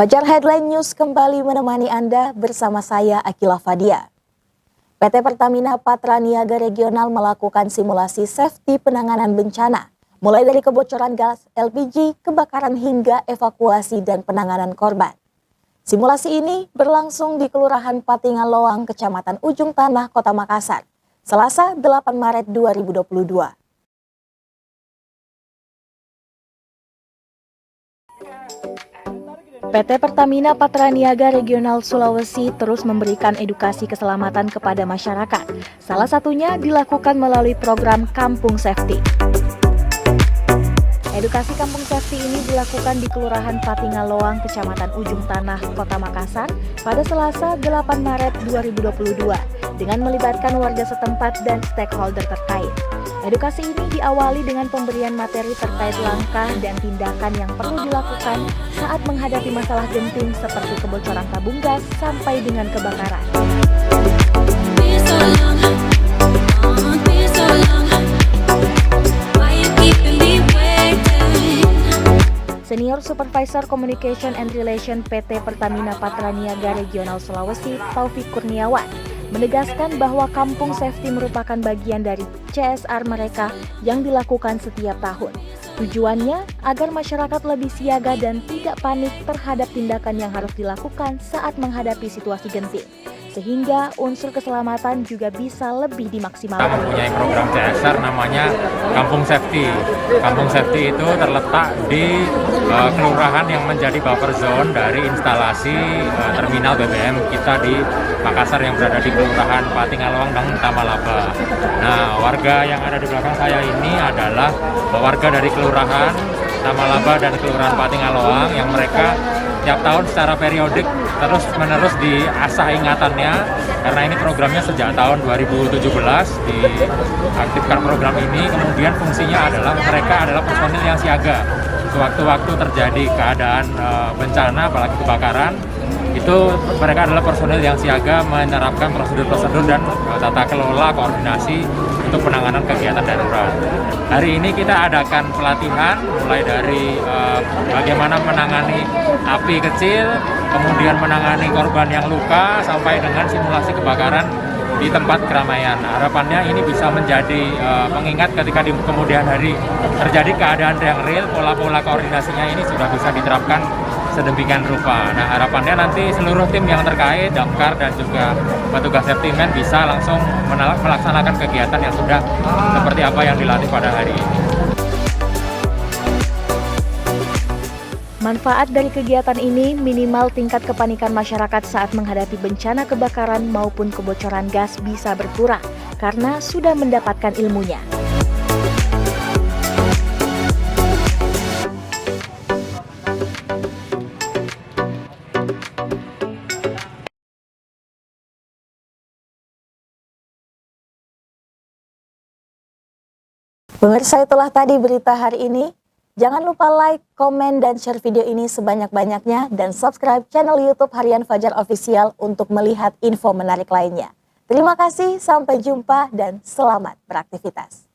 Fajar Headline News kembali menemani Anda bersama saya Akila Fadia. PT Pertamina Patra Niaga Regional melakukan simulasi safety penanganan bencana, mulai dari kebocoran gas LPG, kebakaran hingga evakuasi dan penanganan korban. Simulasi ini berlangsung di Kelurahan Patingaloang, Kecamatan Ujung Tanah, Kota Makassar, Selasa 8 Maret 2022. PT Pertamina Patra Niaga Regional Sulawesi terus memberikan edukasi keselamatan kepada masyarakat. Salah satunya dilakukan melalui program Kampung Safety. Edukasi Kampung Safety ini dilakukan di Kelurahan Patingaloang, Kecamatan Ujung Tanah, Kota Makassar pada Selasa 8 Maret 2022 dengan melibatkan warga setempat dan stakeholder terkait. Edukasi ini diawali dengan pemberian materi terkait langkah dan tindakan yang perlu dilakukan saat menghadapi masalah genting seperti kebocoran tabung gas sampai dengan kebakaran. Senior Supervisor Communication and Relation PT Pertamina Patra Niaga Regional Sulawesi, Taufik Kurniawan, menegaskan bahwa Kampung Safety merupakan bagian dari CSR mereka yang dilakukan setiap tahun. Tujuannya agar masyarakat lebih siaga dan tidak panik terhadap tindakan yang harus dilakukan saat menghadapi situasi genting, sehingga unsur keselamatan juga bisa lebih dimaksimalkan. Kita mempunyai program CSR namanya Kampung Safety. Kampung Safety itu terletak di kelurahan yang menjadi buffer zone dari instalasi terminal BBM kita di Makassar yang berada di Kelurahan Patingaloang dan Tamalaba. Nah, warga yang ada di belakang saya ini adalah warga dari Kelurahan Tamalaba dan Kelurahan Patingaloang yang mereka tiap tahun secara periodik terus-menerus diasah ingatannya, karena ini programnya sejak tahun 2017 diaktifkan program ini. Kemudian fungsinya adalah mereka adalah personil yang siaga. Sewaktu-waktu terjadi keadaan bencana, apalagi kebakaran, itu mereka adalah personil yang siaga menerapkan prosedur-prosedur dan tata kelola koordinasi untuk penanganan kegiatan darurat. Hari ini kita adakan pelatihan mulai dari bagaimana menangani api kecil, kemudian menangani korban yang luka, sampai dengan simulasi kebakaran di tempat keramaian. Harapannya ini bisa menjadi pengingat ketika di kemudian hari terjadi keadaan yang real, pola-pola koordinasinya ini sudah bisa diterapkan sedemikian rupa. Nah, harapannya nanti seluruh tim yang terkait, damkar dan juga petugas safety man bisa langsung melaksanakan kegiatan yang sudah seperti apa yang dilatih pada hari ini. Manfaat dari kegiatan ini minimal tingkat kepanikan masyarakat saat menghadapi bencana kebakaran maupun kebocoran gas bisa berkurang karena sudah mendapatkan ilmunya. Pemirsa, itulah tadi berita hari ini. Jangan lupa like, komen, dan share video ini sebanyak-banyaknya dan subscribe channel YouTube Harian Fajar Official untuk melihat info menarik lainnya. Terima kasih, sampai jumpa dan selamat beraktivitas.